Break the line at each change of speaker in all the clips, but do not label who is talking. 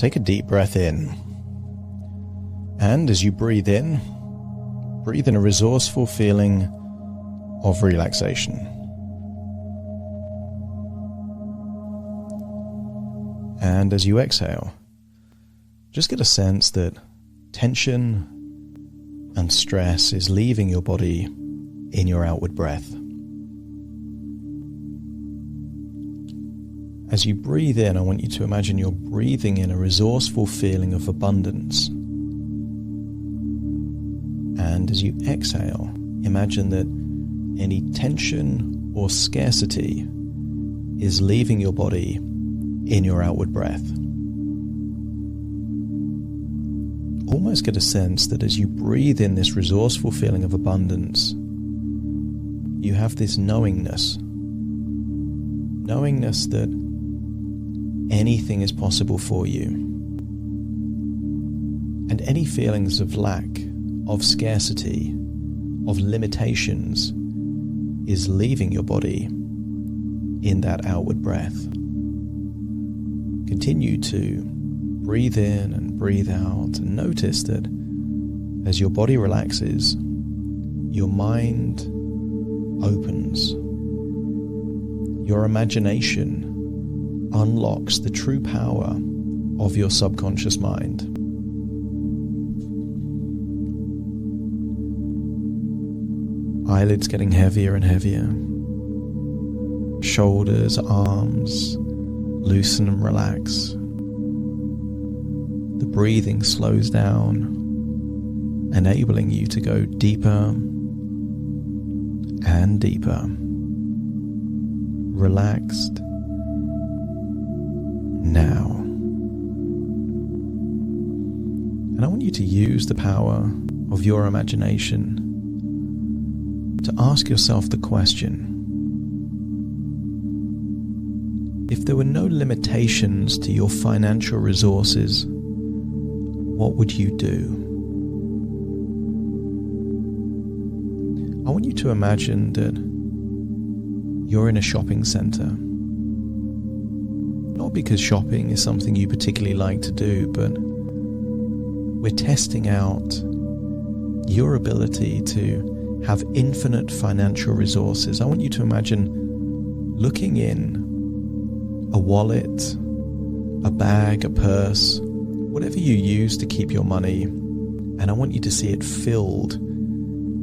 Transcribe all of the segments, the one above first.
Take a deep breath in. And as you breathe in a resourceful feeling of relaxation. And as you exhale, just get a sense that tension and stress is leaving your body in your outward breath. As you breathe in, I want you to imagine you're breathing in a resourceful feeling of abundance. And as you exhale, imagine that any tension or scarcity is leaving your body in your outward breath. Almost get a sense that as you breathe in this resourceful feeling of abundance, you have this knowingness that anything is possible for you. And any feelings of lack, of scarcity, of limitations is leaving your body in that outward breath. Continue to breathe in and breathe out, and notice that as your body relaxes, your mind opens. Your imagination unlocks the true power of your subconscious mind. Eyelids getting heavier and heavier. Shoulders, arms loosen and relax. The breathing slows down, enabling you to go deeper and deeper. Relaxed now. And I want you to use the power of your imagination to ask yourself the question: if there were no limitations to your financial resources, what would you do? I want you to imagine that you're in a shopping center. Not because shopping is something you particularly like to do, but we're testing out your ability to have infinite financial resources. I want you to imagine looking in a wallet, a bag, a purse, whatever you use to keep your money, and I want you to see it filled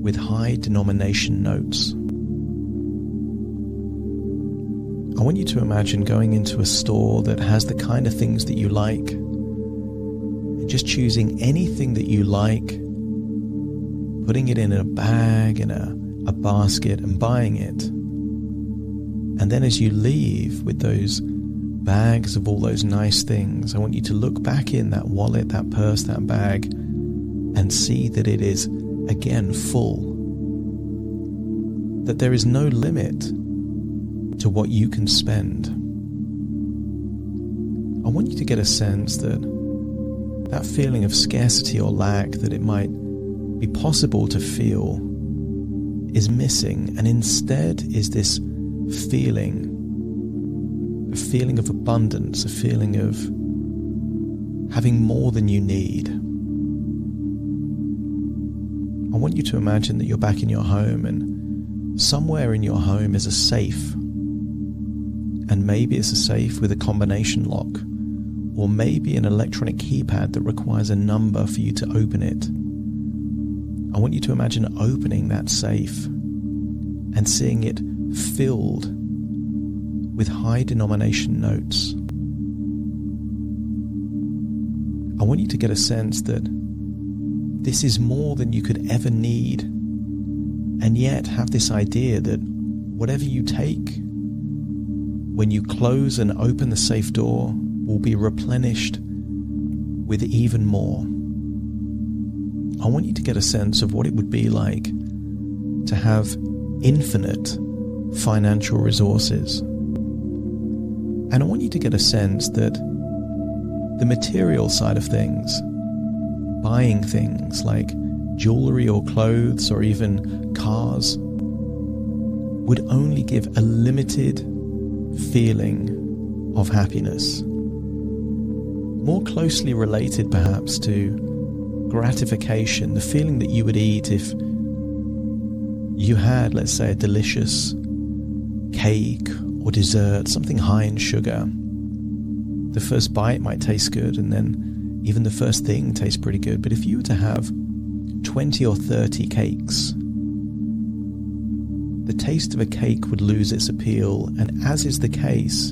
with high denomination notes. I want you to imagine going into a store that has the kind of things that you like, and just choosing anything that you like, putting it in a bag, in a basket, and buying it. And then as you leave with those bags of all those nice things, I want you to look back in that wallet, that purse, that bag, and see that it is again full. That there is no limit to what you can spend. I want you to get a sense that that feeling of scarcity or lack that it might be possible to feel is missing, and instead is this feeling, a feeling of abundance, a feeling of having more than you need. I want you to imagine that you're back in your home, and somewhere in your home is a safe. And maybe it's a safe with a combination lock, or maybe an electronic keypad that requires a number for you to open it. I want you to imagine opening that safe and seeing it filled with high denomination notes. I want you to get a sense that this is more than you could ever need, and yet have this idea that whatever you take, when you close and open the safe door, will be replenished with even more. I want you to get a sense of what it would be like to have infinite financial resources. And I want you to get a sense that the material side of things, buying things like jewelry or clothes or even cars, would only give a limited feeling of happiness. more closely related perhaps to gratification, the feeling that you would eat if you had, let's say, a delicious cake or dessert, something high in sugar. The first bite might taste good, and then even the first thing tastes pretty good. But if you were to have 20 or 30 cakes, the taste of a cake would lose its appeal, and as is the case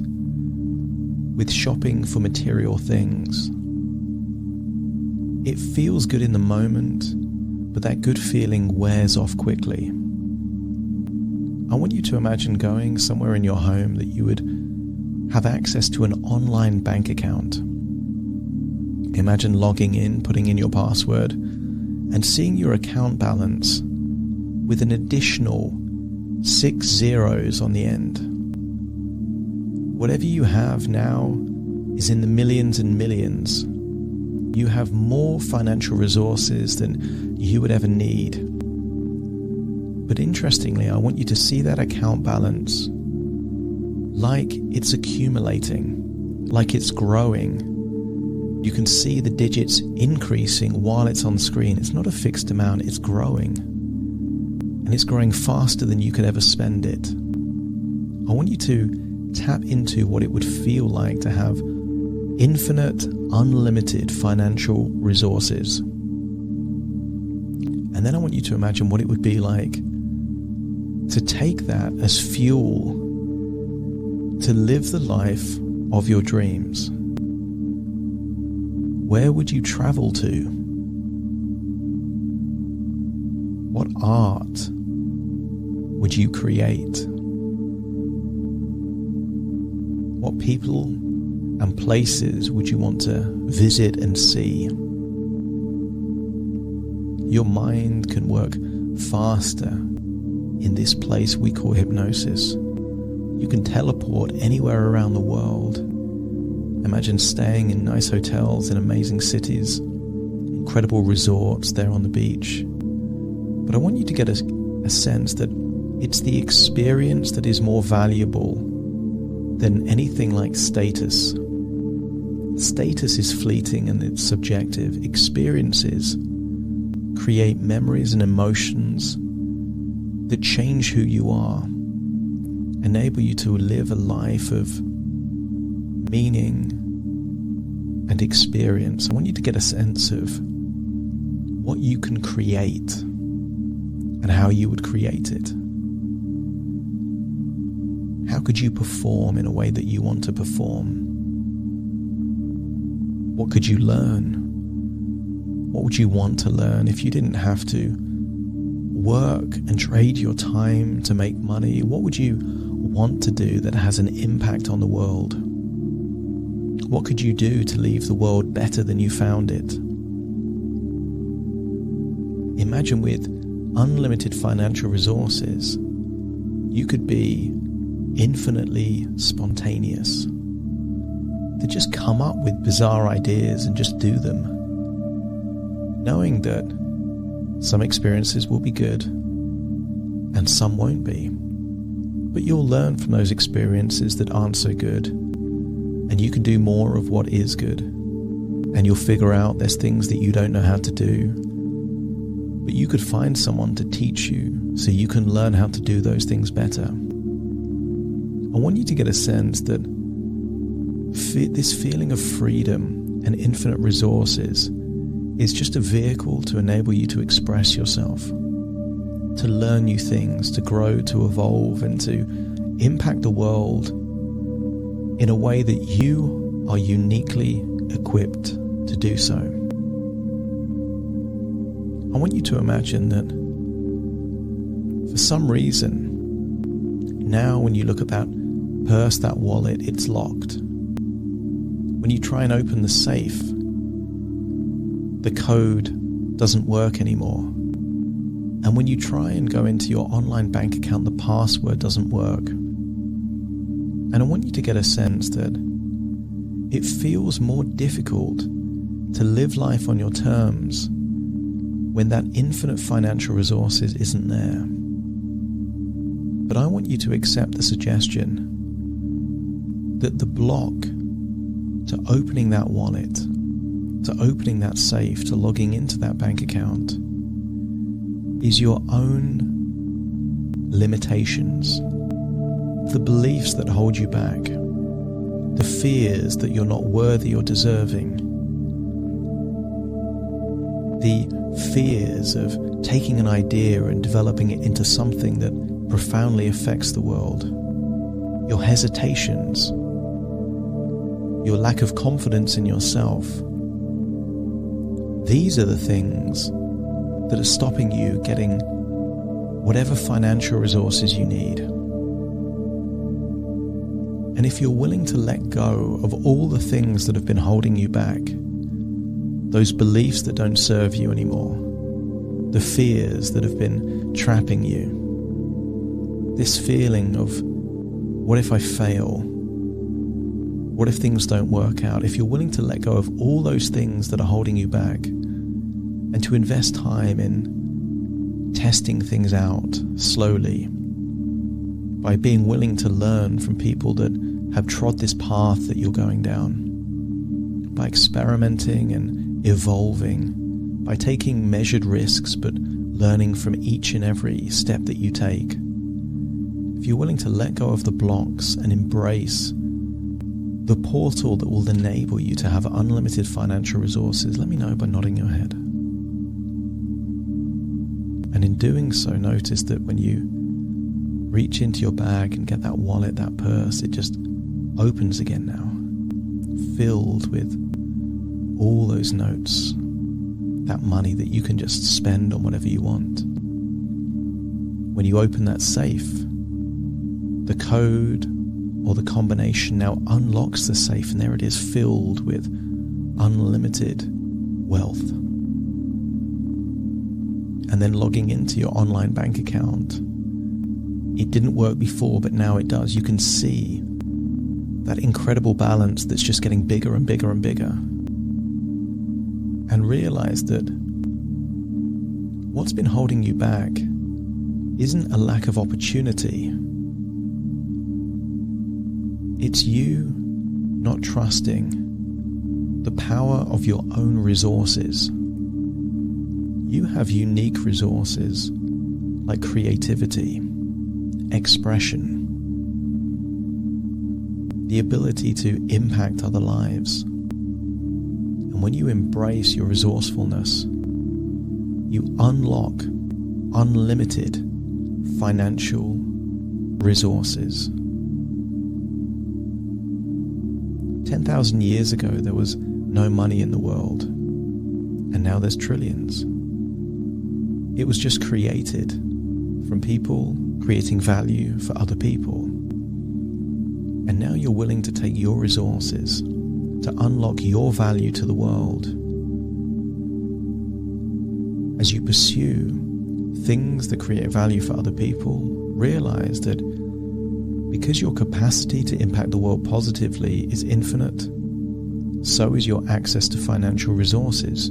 with shopping for material things, it feels good in the moment, but that good feeling wears off quickly. I want you to imagine going somewhere in your home that you would have access to an online bank account. Imagine logging in, putting in your password, and seeing your account balance with an additional 6 zeros on the end. Whatever you have now is in the millions and millions. You have more financial resources than you would ever need. But interestingly, I want you to see that account balance like it's accumulating, like it's growing. You can see the digits increasing while it's on screen. It's not a fixed amount, it's growing. And it's growing faster than you could ever spend it. I want you to tap into what it would feel like to have infinite, unlimited financial resources. And then I want you to imagine what it would be like to take that as fuel to live the life of your dreams. Where would you travel to? What art would you create? What people and places would you want to visit and see? Your mind can work faster in this place we call hypnosis. You can teleport anywhere around the world. Imagine staying in nice hotels in amazing cities, incredible resorts there on the beach. But I want you to get a sense that it's the experience that is more valuable than anything like status. Status is fleeting and it's subjective. Experiences create memories and emotions that change who you are, enable you to live a life of meaning and experience. I want you to get a sense of what you can create and how you would create it. How could you perform in a way that you want to perform? What could you learn? What would you want to learn if you didn't have to work and trade your time to make money? What would you want to do that has an impact on the world? What could you do to leave the world better than you found it? Imagine with unlimited financial resources, you could be infinitely spontaneous. To just come up with bizarre ideas and just do them, knowing that some experiences will be good and some won't be. But you'll learn from those experiences that aren't so good, and you can do more of what is good. And you'll figure out there's things that you don't know how to do, but you could find someone to teach you so you can learn how to do those things better. I want you to get a sense that this feeling of freedom and infinite resources is just a vehicle to enable you to express yourself, to learn new things, to grow, to evolve, and to impact the world in a way that you are uniquely equipped to do so. I want you to imagine that for some reason, now when you look at that purse, that wallet, it's locked. When you try and open the safe, the code doesn't work anymore. And when you try and go into your online bank account, the password doesn't work. And I want you to get a sense that it feels more difficult to live life on your terms when that infinite financial resources isn't there. But I want you to accept the suggestion that the block to opening that wallet to opening that safe, to logging into that bank account, is your own limitations, the beliefs that hold you back, the fears that you're not worthy or deserving, the fears of taking an idea and developing it into something that profoundly affects the world, your hesitations, your lack of confidence in yourself. These are the things that are stopping you getting whatever financial resources you need. And if you're willing to let go of all the things that have been holding you back, those beliefs that don't serve you anymore, the fears that have been trapping you, this feeling of, what if I fail? What if things don't work out? If you're willing to let go of all those things that are holding you back and to invest time in testing things out slowly, by being willing to learn from people that have trod this path that you're going down, by experimenting and evolving, by taking measured risks but learning from each and every step that you take. If you're willing to let go of the blocks and embrace the portal that will enable you to have unlimited financial resources, let me know by nodding your head. And in doing so, notice that when you reach into your bag and get that wallet, that purse, it just opens again now, filled with all those notes, that money that you can just spend on whatever you want. When you open that safe, the code or the combination now unlocks the safe, and there it is, filled with unlimited wealth. And then logging into your online bank account, it didn't work before, but now it does. You can see that incredible balance that's just getting bigger and bigger and bigger. And realize that what's been holding you back isn't a lack of opportunity. It's you not trusting the power of your own resources. You have unique resources like creativity, expression, the ability to impact other lives. And when you embrace your resourcefulness, you unlock unlimited financial resources. 10,000 years ago, there was no money in the world, and now there's trillions. It was just created from people creating value for other people. And now you're willing to take your resources to unlock your value to the world. As you pursue things that create value for other people, realize that because your capacity to impact the world positively is infinite, so is your access to financial resources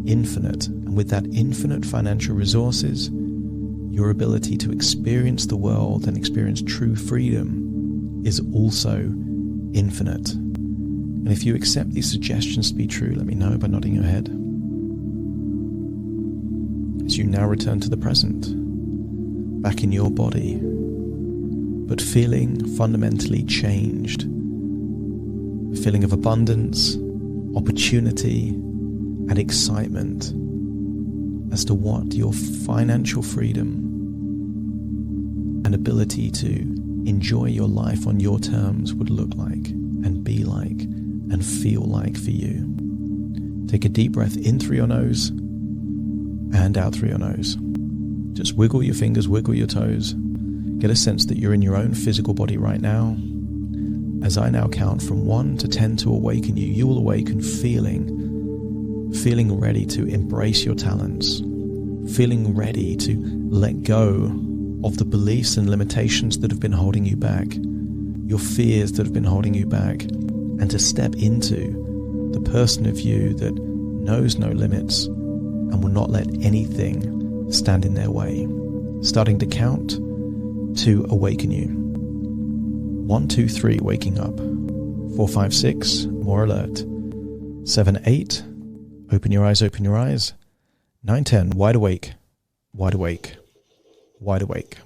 infinite. And with that infinite financial resources, your ability to experience the world and experience true freedom is also infinite. And if you accept these suggestions to be true, let me know by nodding your head. As you now return to the present, back in your body, but feeling fundamentally changed. A feeling of abundance, opportunity, and excitement as to what your financial freedom and ability to enjoy your life on your terms would look like and be like and feel like for you. Take a deep breath in through your nose and out through your nose. Just wiggle your fingers, wiggle your toes. Get a sense that you're in your own physical body right now. As I now count from 1 to 10 to awaken you, you will awaken feeling ready to embrace your talents, feeling ready to let go of the beliefs and limitations that have been holding you back, your fears that have been holding you back, and to step into the person of you that knows no limits and will not let anything stand in their way. Starting to count to awaken you. 1, 2, 3, waking up. 4, 5, 6, more alert. 7, 8, Open your eyes, open your eyes. 9:10, wide awake, wide awake, wide awake.